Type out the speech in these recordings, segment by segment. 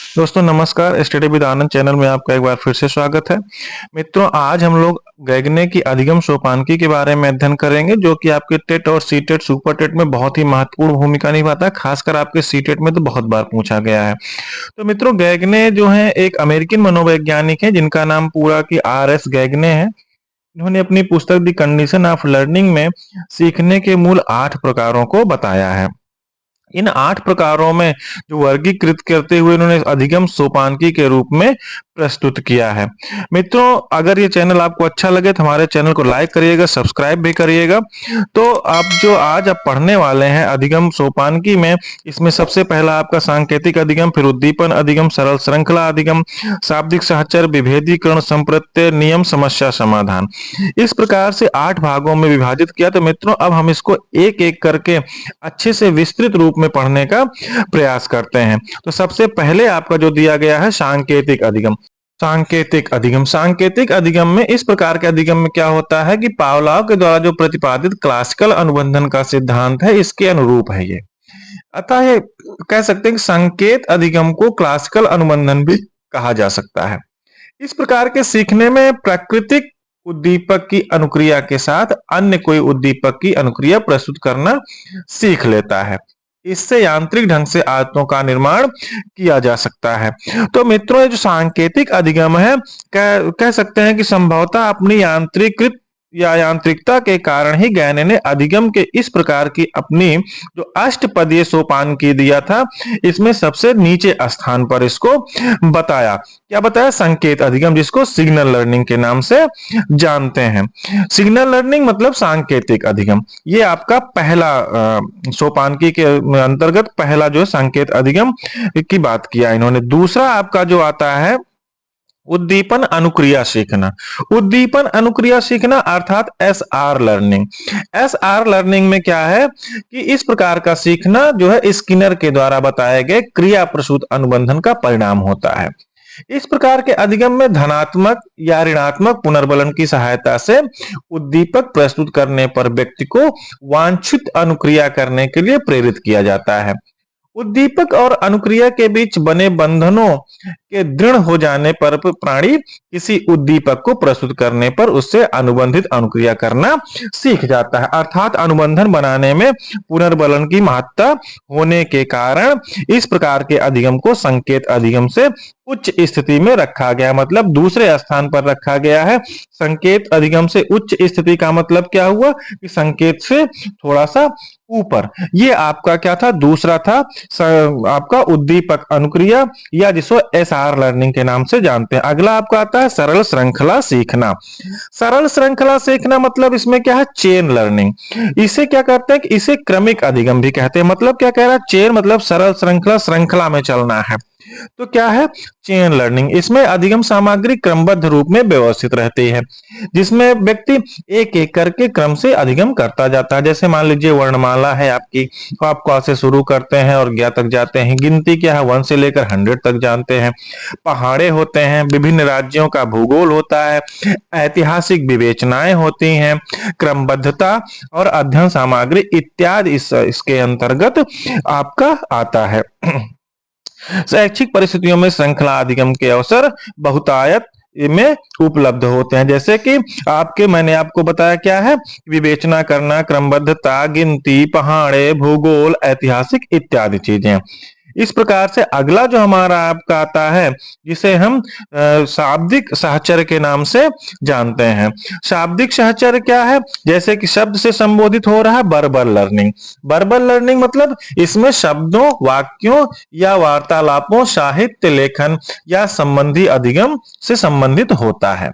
दोस्तों नमस्कार, study with Anand channel में आपका एक बार फिर से स्वागत है। मित्रों, आज हम लोग गैगने की अधिगम सोपानकी के बारे में अध्ययन करेंगे, जो कि आपके टेट और सीटेट, सुपर टेट में बहुत ही महत्वपूर्ण भूमिका निभाता है। खासकर आपके सीटेट में तो बहुत बार पूछा गया है। तो मित्रों, गैगने जो है एक अमेरिकन मनोवैज्ञानिक है, जिनका नाम पूरा की R.S. गैगने है। इन्होंने अपनी पुस्तक द कंडीशन ऑफ लर्निंग में सीखने के मूल 8 प्रकारों को बताया है। इन 8 प्रकारों में जो वर्गीकृत करते हुए इन्होंने अधिगम सोपानकी के रूप में प्रस्तुत किया है। मित्रों, अगर ये चैनल आपको अच्छा लगे तो हमारे चैनल को लाइक करिएगा, सब्सक्राइब भी करिएगा। तो आप पढ़ने वाले हैं अधिगम सोपानकी में, इसमें सबसे पहला आपका सांकेतिक अधिगम, फिर उद्दीपन अधिगम, सरल श्रृंखला अधिगम, शाब्दिक सहचर, विभेदीकरण, संप्रत्यय, नियम, समस्या समाधान। इस प्रकार से 8 भागों में विभाजित किया। तो मित्रों, अब हम इसको एक एक करके अच्छे से विस्तृत रूप में पढ़ने का प्रयास करते हैं। तो सबसे पहले आपका जो दिया गया है सांकेतिक अधिगम। सांकेतिक अधिगम में इस प्रकार के अधिगम में क्या होता है कि पावलोव के द्वारा जो प्रतिपादित क्लासिकल अनुबंधन का सिद्धांत है, इसके अनुरूप है ये। अतः ये कह सकते हैं कि संकेत अधिगम को क्लासिकल अनुबंधन भी कहा जा सकता है। इस प्रकार के सीखने में प्राकृतिक उद्दीपक की अनुक्रिया के साथ अन्य कोई उद्दीपक की अनुक्रिया प्रस्तुत करना सीख लेता है। इससे यांत्रिक ढंग से आदतों का निर्माण किया जा सकता है। तो मित्रों, ये जो सांकेतिक अधिगम है, कह सकते हैं कि संभवतः अपनी यांत्रिकता के कारण ही गैगने ने अधिगम के इस प्रकार की अपनी जो अष्टपदीय सोपानकी दिया था, इसमें सबसे नीचे स्थान पर इसको बताया। क्या बताया? संकेत अधिगम, जिसको सिग्नल लर्निंग के नाम से जानते हैं। सिग्नल लर्निंग मतलब सांकेतिक अधिगम। ये आपका पहला सोपानकी के अंतर्गत पहला जो संकेत अधिगम की बात किया इन्होंने। दूसरा आपका जो आता है उद्दीपन अनुक्रिया सीखना। उद्दीपन अनुक्रिया सीखना अर्थात SR लर्निंग। SR लर्निंग में क्या है कि इस प्रकार का सीखना जो है स्किनर के द्वारा बताए गए क्रिया प्रसूत अनुबंधन का परिणाम होता है। इस प्रकार के अधिगम में धनात्मक या ऋणात्मक पुनर्बलन की सहायता से उद्दीपक प्रस्तुत करने पर व्यक्ति को वांछित अनुक्रिया करने के लिए प्रेरित किया जाता है। उद्दीपक और अनुक्रिया के बीच बने बंधनों के दृढ़ हो जाने पर प्राणी किसी उद्दीपक को प्रस्तुत करने पर उससे अनुबंधित अनुक्रिया करना सीख जाता है। अर्थात अनुबंधन बनाने में पुनर्बलन की महत्ता होने के कारण इस प्रकार के अधिगम को संकेत अधिगम से उच्च स्थिति में रखा गया, मतलब दूसरे स्थान पर रखा गया है। संकेत अधिगम से उच्च स्थिति का मतलब क्या हुआ कि संकेत से थोड़ा सा ऊपर। ये आपका क्या था? दूसरा था आपका उद्दीपक अनुक्रिया, या जिसको SR लर्निंग के नाम से जानते हैं। अगला आपका आता है सरल श्रृंखला सीखना। सरल श्रृंखला सीखना मतलब इसमें क्या है? Chain learning. इसे क्या कहते हैं कि इसे क्रमिक अधिगम भी कहते हैं। मतलब क्या कह रहा है? चेन मतलब सरल श्रृंखला, श्रृंखला में चलना है। तो क्या है? Chain learning. इसमें अधिगम सामग्री क्रमबद्ध रूप में व्यवस्थित रहती है, जिसमें व्यक्ति एक एक करके क्रम से अधिगम करता जाता है। जैसे मान लीजिए वर्णमाला है आपकी, तो आप क से शुरू करते हैं और ज्ञ तक जाते हैं। गिनती क्या है? 1 से लेकर 100 तक जानते हैं। पहाड़े होते हैं, विभिन्न राज्यों का भूगोल होता है, ऐतिहासिक विवेचनाएं होती हैं, क्रमबद्धता और अध्ययन सामग्री इत्यादि इसके अंतर्गत आपका आता है। शैक्षिक परिस्थितियों में श्रृंखला अधिगम के अवसर बहुतायत में उपलब्ध होते हैं। जैसे कि मैंने आपको बताया क्या है? विवेचना करना, क्रमबद्धता, गिनती, पहाड़े, भूगोल, ऐतिहासिक इत्यादि चीजें। इस प्रकार से अगला जो हमारा आपका आता है, जिसे हम शाब्दिक सहचर के नाम से जानते हैं। शाब्दिक सहचर क्या है? जैसे कि शब्द से संबोधित हो रहा है वर्बल लर्निंग। वर्बल लर्निंग मतलब इसमें शब्दों, वाक्यों या वार्तालापों, साहित्य लेखन या संबंधी अधिगम से संबंधित होता है।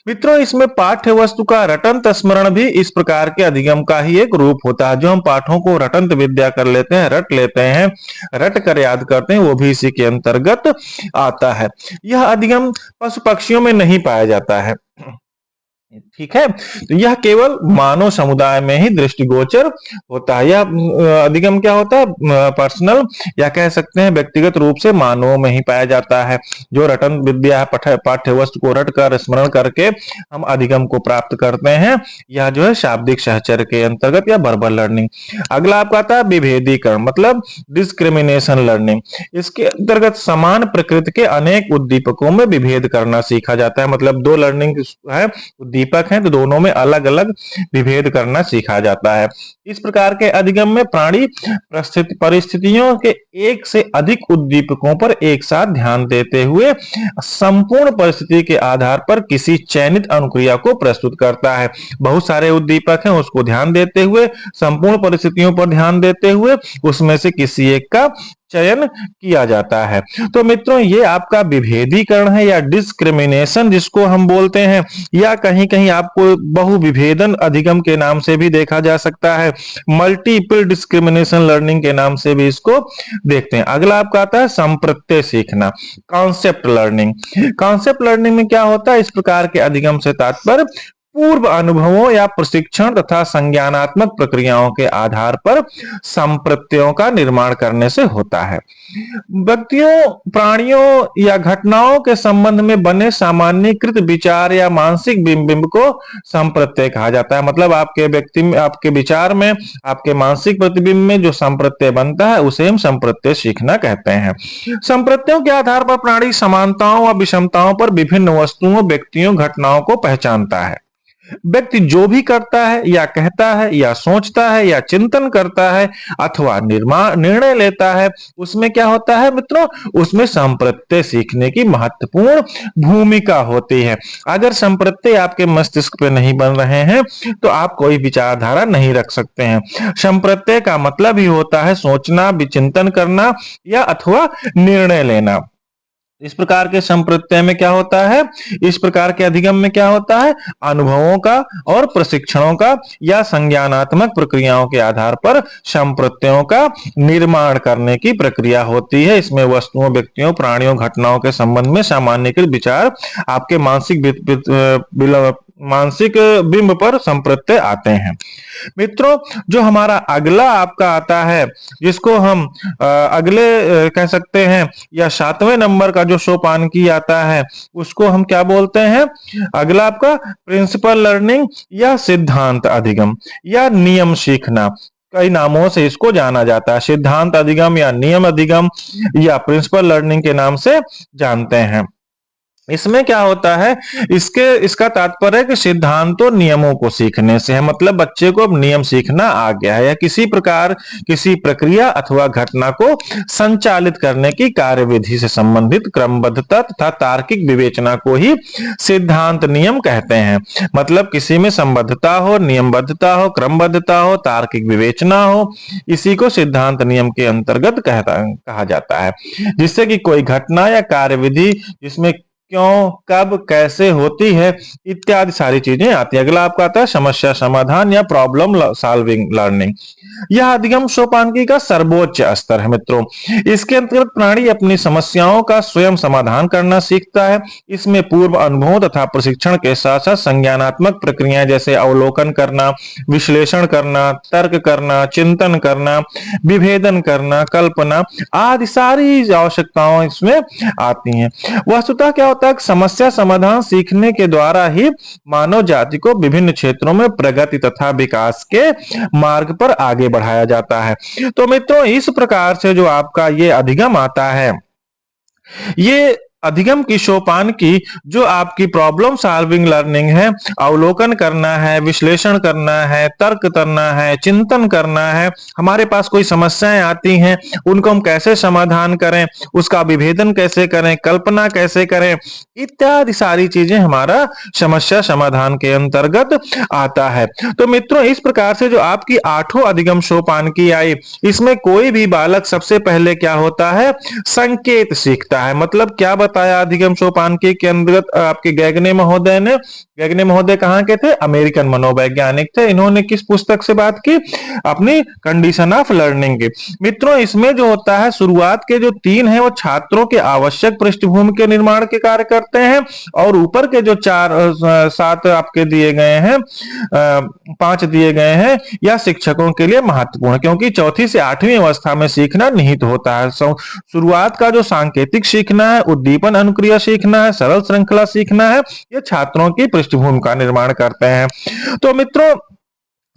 मित्रों, इसमें पाठ्य वस्तु का रटंत स्मरण भी इस प्रकार के अधिगम का ही एक रूप होता है। जो हम पाठों को रटंत विद्या कर लेते हैं, रट लेते हैं, रट कर याद करते हैं, वो भी इसी के अंतर्गत आता है। यह अधिगम पशु पक्षियों में नहीं पाया जाता है। ठीक है, तो यह केवल मानव समुदाय में ही दृष्टिगोचर होता है। यह अधिगम क्या होता है, पर्सनल या कह सकते हैं व्यक्तिगत रूप से मानवों में ही पाया जाता है। जो रटन विद्या है, पाठ्य वस्तु को रट कर स्मरण करके हम अधिगम को प्राप्त करते हैं, यह जो है शाब्दिक सहचर्य के अंतर्गत या वर्बल लर्निंग। अगला आपका आता है विभेदीकरण, मतलब डिस्क्रिमिनेशन लर्निंग। इसके अंतर्गत समान प्रकृति के अनेक उद्दीपकों में विभेद करना सीखा जाता है। मतलब दो लर्निंग है, दीपक हैं, तो दोनों में अलग अलग विभेद करना सीखा जाता है। इस प्रकार के अधिगम में प्राणी परिस्थितियों के एक से अधिक उद्दीपकों पर एक साथ ध्यान देते हुए संपूर्ण परिस्थिति के आधार पर किसी चयनित अनुक्रिया को प्रस्तुत करता है। बहुत सारे उद्दीपक हैं, उसको ध्यान देते हुए, संपूर्ण परिस्थितियों पर ध्यान देते हुए उसमें से किसी एक का चयन किया जाता है। तो मित्रों, ये आपका विभेदीकरण है या डिस्क्रिमिनेशन जिसको हम बोलते हैं, या कहीं कहीं आपको बहुविभेदन अधिगम के नाम से भी देखा जा सकता है, मल्टीपल डिस्क्रिमिनेशन लर्निंग के नाम से भी इसको देखते हैं। अगला आपका आता है संप्रत्यय सीखना, कॉन्सेप्ट लर्निंग। कॉन्सेप्ट लर्निंग में क्या होता है, इस प्रकार के अधिगम से तात्पर्य पूर्व अनुभवों या प्रशिक्षण तथा संज्ञानात्मक प्रक्रियाओं के आधार पर संप्रत्ययों का निर्माण करने से होता है। व्यक्तियों, प्राणियों या घटनाओं के संबंध में बने सामान्यीकृत विचार या मानसिक बिंब को संप्रत्यय कहा जाता है। मतलब आपके व्यक्ति में, आपके विचार में, आपके मानसिक प्रतिबिंब में जो संप्रत्यय बनता है उसे हम संप्रत्यय सीखना कहते हैं। संप्रत्ययों के आधार पर प्राणी समानताओं व विषमताओं पर विभिन्न वस्तुओं, व्यक्तियों, घटनाओं को पहचानता है। व्यक्ति जो भी करता है या कहता है या सोचता है या चिंतन करता है अथवा निर्णय लेता है, उसमें क्या होता है मित्रों, उसमें संप्रत्यय सीखने की महत्वपूर्ण भूमिका होती है। अगर संप्रत्यय आपके मस्तिष्क पे नहीं बन रहे हैं तो आप कोई विचारधारा नहीं रख सकते हैं। संप्रत्यय का मतलब ही होता है सोचना, विचिंतन करना या अथवा निर्णय लेना। इस प्रकार के संप्रत्यय में क्या होता है, इस प्रकार के अधिगम में क्या होता है, अनुभवों का और प्रशिक्षणों का या संज्ञानात्मक प्रक्रियाओं के आधार पर संप्रत्ययों का निर्माण करने की प्रक्रिया होती है। इसमें वस्तुओं, व्यक्तियों, प्राणियों, घटनाओं के संबंध में सामान्यकृत विचार आपके मानसिक बिंब पर संप्रत्यय आते हैं। मित्रों, जो हमारा अगला आपका आता है, जिसको हम अगले कह सकते हैं या 7वें नंबर का जो सोपानकी आता है, उसको हम क्या बोलते हैं, अगला आपका प्रिंसिपल लर्निंग या सिद्धांत अधिगम या नियम सीखना। कई नामों से इसको जाना जाता है, सिद्धांत अधिगम या नियम अधिगम या प्रिंसिपल लर्निंग के नाम से जानते हैं। इसमें क्या होता है, इसका तात्पर्य है कि सिद्धांतों, नियमों को सीखने से है। मतलब बच्चे को अब नियम सीखना आ गया है या किसी प्रकार, किसी प्रक्रिया अथवा घटना को संचालित करने की कार्यविधि से संबंधित क्रमबद्धता तथा तार्किक विवेचना को ही सिद्धांत नियम कहते हैं। मतलब किसी में संबद्धता हो, नियमबद्धता हो, क्रमबद्धता हो, तार्किक विवेचना हो, इसी को सिद्धांत नियम के अंतर्गत कहा जाता है। जिससे कि कोई घटना या कार्यविधि जिसमें क्यों, कब, कैसे होती है इत्यादि सारी चीजें आती है। अगला आपका आता है समस्या समाधान या प्रॉब्लम सॉल्विंग लर्निंग। यह अधिगम सोपानकी का सर्वोच्च स्तर है मित्रों। इसके अंतर्गत प्राणी अपनी समस्याओं का स्वयं समाधान करना सीखता है। इसमें पूर्व अनुभवों तथा प्रशिक्षण के साथ साथ संज्ञानात्मक प्रक्रियाएं जैसे अवलोकन करना, विश्लेषण करना, तर्क करना, चिंतन करना, विभेदन करना, कल्पना आदि सारी आवश्यकताएं इसमें आती हैं। वस्तुतः क्या होता है, समस्या समाधान सीखने के द्वारा ही मानव जाति को विभिन्न क्षेत्रों में प्रगति तथा विकास के मार्ग पर आगे बढ़ाया जाता है। तो मित्रों, इस प्रकार से जो आपका ये अधिगम आता है, ये अधिगम की सोपान की जो आपकी प्रॉब्लम सॉल्विंग लर्निंग है, अवलोकन करना है, विश्लेषण करना है, तर्क करना है, चिंतन करना है, हमारे पास कोई समस्याएं आती हैं उनको हम कैसे समाधान करें, उसका विभेदन कैसे करें, कल्पना कैसे करें, इत्यादि सारी चीजें हमारा समस्या समाधान के अंतर्गत आता है। तो मित्रों, इस प्रकार से जो आपकी 8 अधिगम सोपान की आई, इसमें कोई भी बालक सबसे पहले क्या होता है, संकेत सीखता है। मतलब क्या बताया अधिगम सोपानकी के अंतर्गत आपके गैगने महोदय कहाँ के थे? अमेरिकन मनोवैज्ञानिक थे। इन्होंने किस पुस्तक से बात की? अपनी कंडीशन ऑफ लर्निंग की। मित्रों, इसमें जो होता है शुरुआत के जो 3 है वो छात्रों के आवश्यक पृष्ठभूमि के निर्माण के कार्य करते हैं, और ऊपर के जो 7 आपके दिए गए हैं, 5 दिए गए हैं, या शिक्षकों के लिए महत्वपूर्ण, क्योंकि चौथी से 8वीं अवस्था में सीखना निहित होता है। शुरुआत का जो सांकेतिक सीखना है, उद्दीपन अनुक्रिया सीखना है, सरल श्रृंखला सीखना है, ये छात्रों की पृष्ठभूमि का निर्माण करते हैं। तो मित्रों,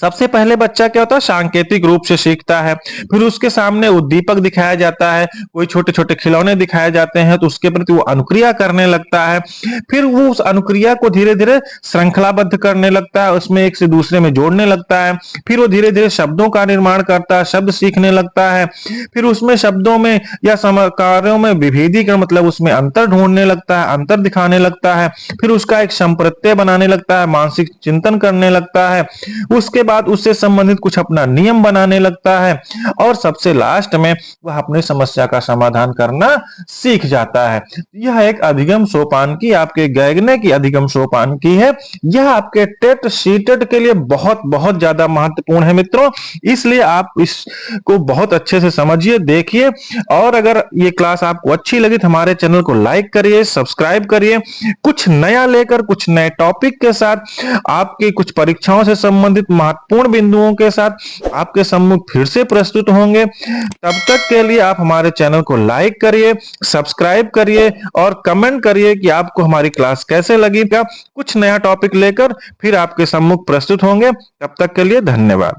सबसे पहले बच्चा क्या होता है? सांकेतिक रूप से सीखता है। फिर उसके सामने उद्दीपक दिखाया जाता है, कोई छोटे-छोटे खिलौने दिखाए जाते हैं, तो उसके प्रति वो अनुक्रिया करने लगता है। फिर वो उस अनुक्रिया को धीरे-धीरे श्रृंखलाबद्ध करने लगता है, उसमें एक से दूसरे में जोड़ने लगता है। फिर वो धीरे-धीरे शब्दों का निर्माण करता है, शब्द सीखने लगता है। फिर उसमें शब्दों में या कार्यों में विभेदीकरण, मतलब उसमें अंतर ढूंढने लगता है, अंतर दिखाने लगता है। फिर उसका एक संप्रत्यय बनाने लगता है, मानसिक चिंतन करने लगता है। उसके बाद उससे संबंधित कुछ अपना नियम बनाने लगता है, और सबसे लास्ट में वह अपनी समस्या का समाधान करना सीख जाता है। यह एक अधिगम सोपान की, आपके गैगने की अधिगम सोपान की है। यह आपके टेट सीटेट के लिए बहुत बहुत ज्यादा महत्वपूर्ण है मित्रों, इसलिए आप इसको बहुत अच्छे से समझिए, देखिए। और अगर ये क्लास आपको अच्छी लगी तो हमारे चैनल को लाइक करिए, सब्सक्राइब करिए। कुछ नया लेकर, कुछ नए टॉपिक के साथ, आपके कुछ परीक्षाओं से संबंधित महत्वपूर्ण बिंदुओं के साथ आपके सम्मुख फिर से प्रस्तुत होंगे। तब तक के लिए आप हमारे चैनल को लाइक करिए, सब्सक्राइब करिए, और कमेंट करिए कि आपको हमारी क्लास कैसे लगी। कुछ नया टॉपिक लेकर फिर आपके सम्मुख प्रस्तुत होंगे। तब तक के लिए धन्यवाद।